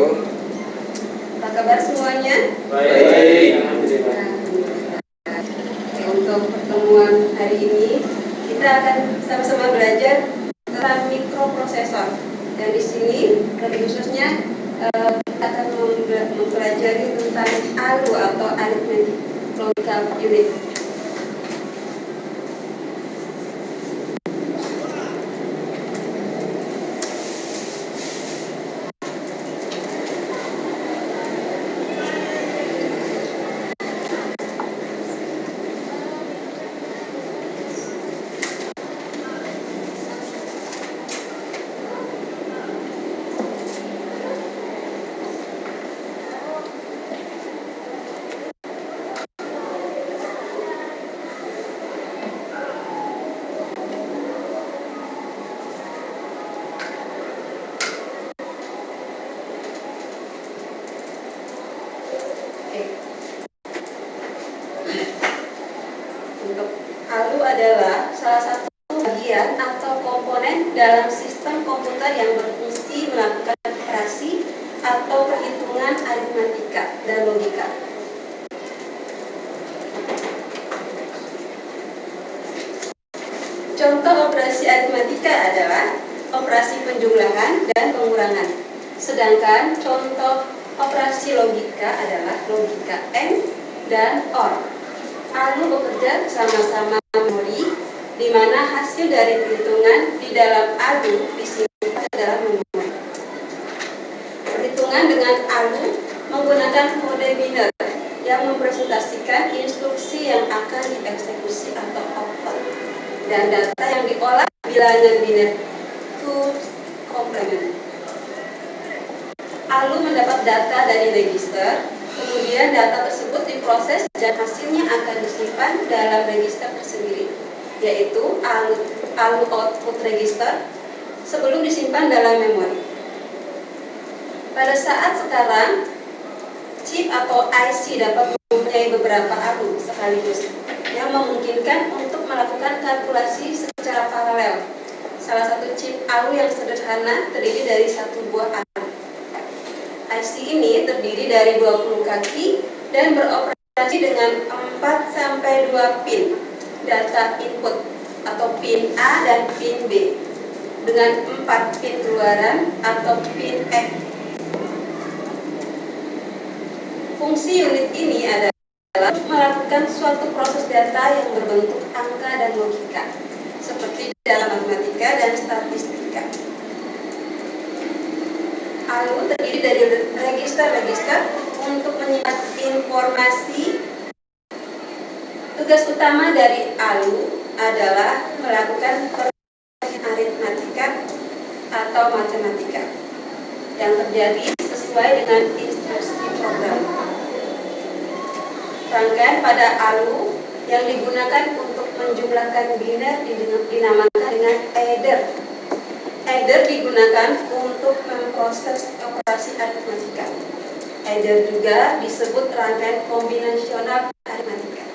Apa kabar semuanya? Baik. Untuk pertemuan hari ini kita akan sama-sama belajar tentang mikroprosesor. Dan di sini lebih khususnya kita akan mempelajari tentang ALU atau Arithmetic Logical Unit. Untuk ALU adalah salah satu bagian atau komponen dalam sistem komputer yang berfungsi melakukan operasi atau perhitungan aritmatika dan logika. Contoh operasi aritmatika adalah operasi penjumlahan dan pengurangan. Sedangkan contoh operasi logika adalah logika AND dan OR. ALU bekerja bersama-sama memori, di mana hasil dari perhitungan di dalam ALU disimpan dalam memori. Perhitungan dengan ALU menggunakan kode biner yang mempresentasikan instruksi yang akan dieksekusi atau output, dan data yang diolah bilangan biner to complement. ALU mendapat data dari register. Kemudian data tersebut diproses dan hasilnya akan disimpan dalam register tersendiri, yaitu ALU output register sebelum disimpan dalam memori. Pada saat sekarang, chip atau IC dapat mempunyai beberapa ALU sekaligus yang memungkinkan untuk melakukan kalkulasi secara paralel. Salah satu chip ALU yang sederhana terdiri dari satu buah ALU. IC ini terdiri dari 20 kaki dan beroperasi dengan 4-2 pin data input atau pin A dan pin B dengan 4 pin keluaran atau pin F. Fungsi unit ini adalah melakukan suatu proses data yang berbentuk angka dan logika seperti dalam matematika dan statistika. ALU terdiri dari register-register untuk menyimpan informasi. Tugas utama dari ALU adalah melakukan aritmatika atau matematika yang terjadi sesuai dengan instruksi program. Rangkaian pada ALU yang digunakan untuk menjumlahkan biner dinamakan dengan adder. Adder digunakan untuk memproses operasi aritmatika. Adder juga disebut rangkaian kombinasional aritmatika.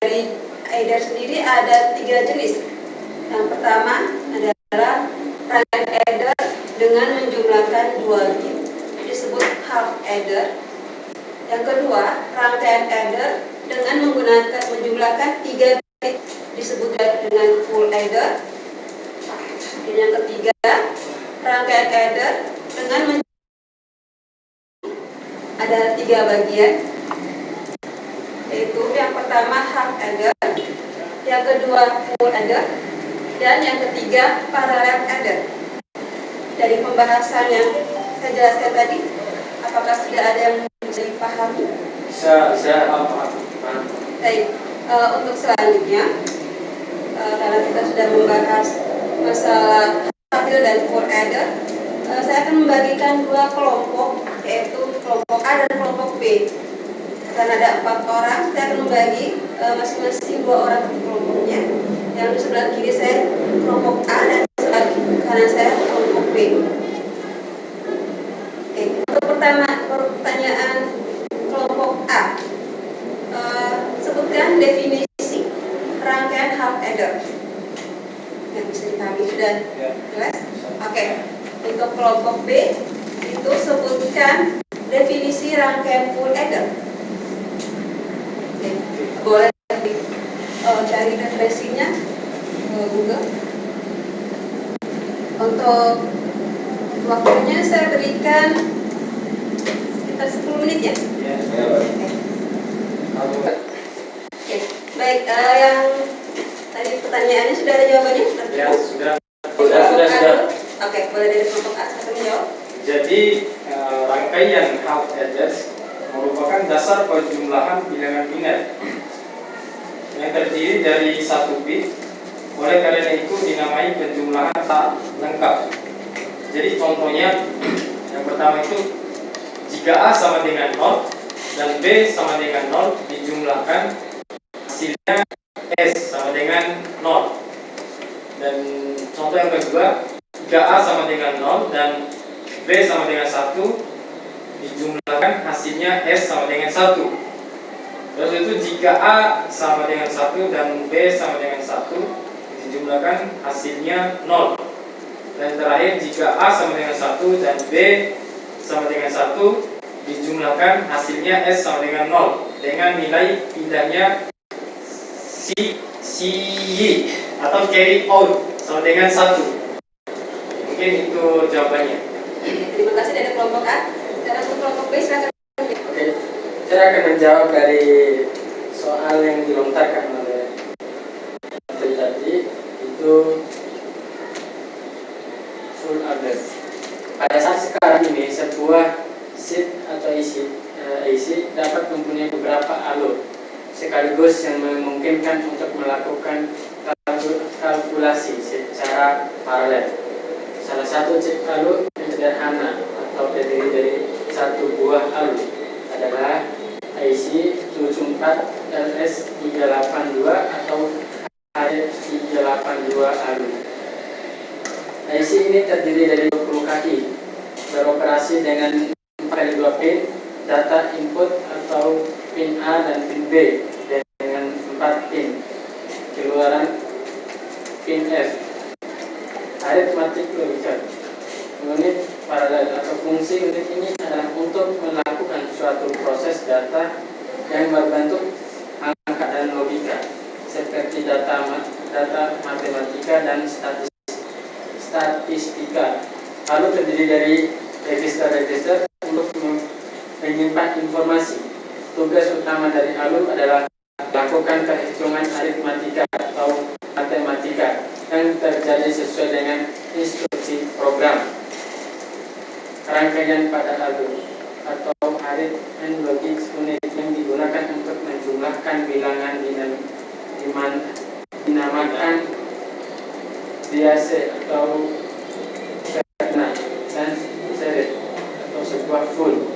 Dari adder sendiri ada 3 jenis. Yang pertama adalah rangkaian adder dengan menjumlahkan 2 bit, disebut half adder. Yang kedua, rangkaian adder dengan menjumlahkan 3 bit, disebut dengan full adder. Dan yang ketiga, rangkaian adder dengan ada 3 bagian, yaitu yang pertama half adder, yang kedua full adder, dan yang ketiga parallel adder. Dari pembahasan yang saya jelaskan tadi, apakah sudah ada yang bisa dipahami? Bisa apa? Baik, untuk selanjutnya, karena kita sudah membahas masalah half dan full adder, saya akan membagikan 2 kelompok, yaitu kelompok A dan kelompok B. Karena ada 4 orang, saya akan membagi masing-masing 2 orang ke kelompoknya. Yang di sebelah kiri saya kelompok A dan sebelah kanan saya kelompok B. Oke, untuk pertanyaan kelompok A, sebutkan definisi rangkaian half adder yang bisa dipahami. Sudah jelas? Oke, untuk kelompok B itu sebutkan definisi rangkaian full adder. Oke, boleh cari referensinya Google. Untuk waktunya saya berikan sekitar 10 menit ya. Oke, baik. Yang tadi pertanyaannya sudah ada jawabannya? Ya, sudah. Oke, boleh dari kelompok A satu menjawab. Jadi rangkaian half edges merupakan dasar penjumlahan bilangan biner yang terdiri dari satu bit. Oleh karena itu dinamai penjumlahan tak lengkap. Jadi contohnya yang pertama itu jika A sama dengan 0 dan B sama dengan 0 dijumlahkan hasilnya S sama dengan 0. Dan contoh yang kedua, jika A sama dengan 0 dan B sama dengan 1 dijumlahkan hasilnya S sama dengan 1. Terus itu jika A sama dengan 1 dan B sama dengan 1 dijumlahkan hasilnya 0. Dan terakhir jika A sama dengan 1 dan B sama dengan 1 dijumlahkan hasilnya S sama dengan 0 dengan nilai pindahnya CY atau carry out sama dengan 1. Mungkin itu jawabannya. Terima kasih dari kelompok A. Sekarang untuk kelompok B silakan. Oke, saya akan menjawab dari soal yang dilontarkan oleh tadi itu full adder. Pada saat sekarang ini sebuah sheet atau isi dapat mempunyai beberapa alur sekaligus yang memungkinkan untuk melakukan kalkulasi secara paralel. Salah satu chip alur yang sederhana atau terdiri dari satu buah alur adalah IC 74 LS382 atau HF382 alur. IC ini terdiri dari 20 kaki, beroperasi dengan 4x2 pin, data input atau pin A dan pin B dengan 4 pin, keluaran pin F. Aritmatik logical. Unit paralel atau fungsi unit ini adalah untuk melakukan suatu proses data yang berbentuk angka dan logika, seperti data matematika dan statistika. Lalu terdiri dari register-register untuk menyimpan informasi. Tugas utama dari ALU adalah melakukan perhitungan aritmatika atau matematika yang terjadi sesuai dengan instruksi program. Rangkaian pada ALU atau arith and logic unit yang digunakan untuk menjumlahkan bilangan dinamakan biasa atau dan seret atau sebuah full.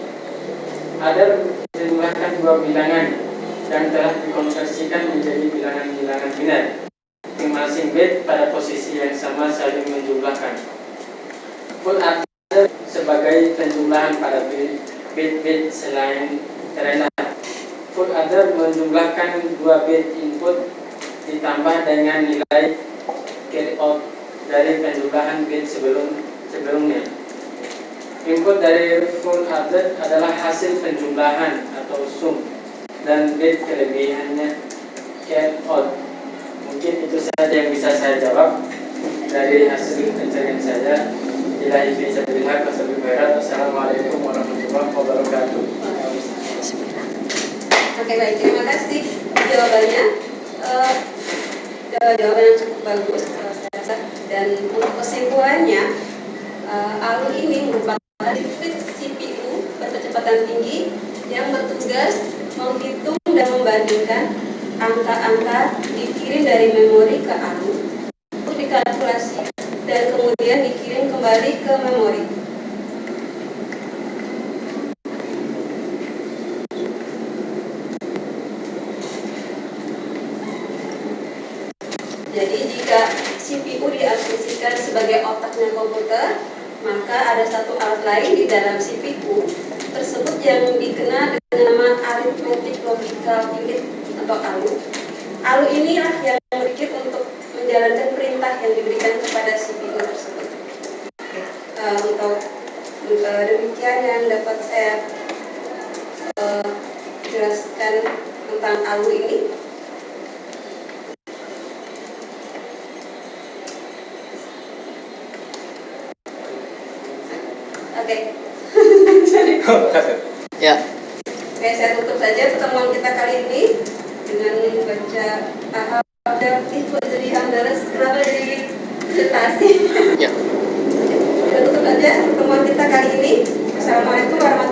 Ada menjumlahkan dua bilangan yang telah dikonversikan menjadi bilangan-bilangan biner. Masing-masing bit pada posisi yang sama saling menjumlahkan. Full adder sebagai penjumlahan pada bit-bit selain terena. Full adder menjumlahkan dua bit input ditambah dengan nilai carry out dari penjumlahan bit sebelumnya. Input dari full adder adalah hasil penjumlahan atau sum dan bit kelebihannya carry out. Mungkin itu saja yang bisa saya jawab dari hasil pencarian saya. Ilahi fi sabilillah wassalamu Wassalamualaikum warahmatullahi wabarakatuh. Oke, baik, terima kasih jawabannya. Jawaban yang cukup bagus saya rasa. Dan untuk kesimpulannya, ALU ini merupakan CPU berkecepatan tinggi yang bertugas menghitung dan membandingkan angka-angka dikirim dari memori ke ALU untuk dikalkulasi dan kemudian dikirim kembali ke memori. Jadi jika CPU diasumsikan sebagai otaknya komputer, maka ada satu alat lain di dalam CPU tersebut yang dikenal dengan nama Arithmetic Logical Unit atau ALU. ALU inilah yang berpikir untuk menjalankan perintah yang diberikan kepada CPU tersebut. Untuk demikian yang dapat saya jelaskan tentang ALU ini. Oke. Ya. Oke, saya tutup saja pertemuan kita kali ini dengan membaca ada itu jadi Andres kenapa jadi presentasi. Ya. Kita tutup saja pertemuan kita kali ini. Assalamualaikum warahmatullahi wabarakatuh.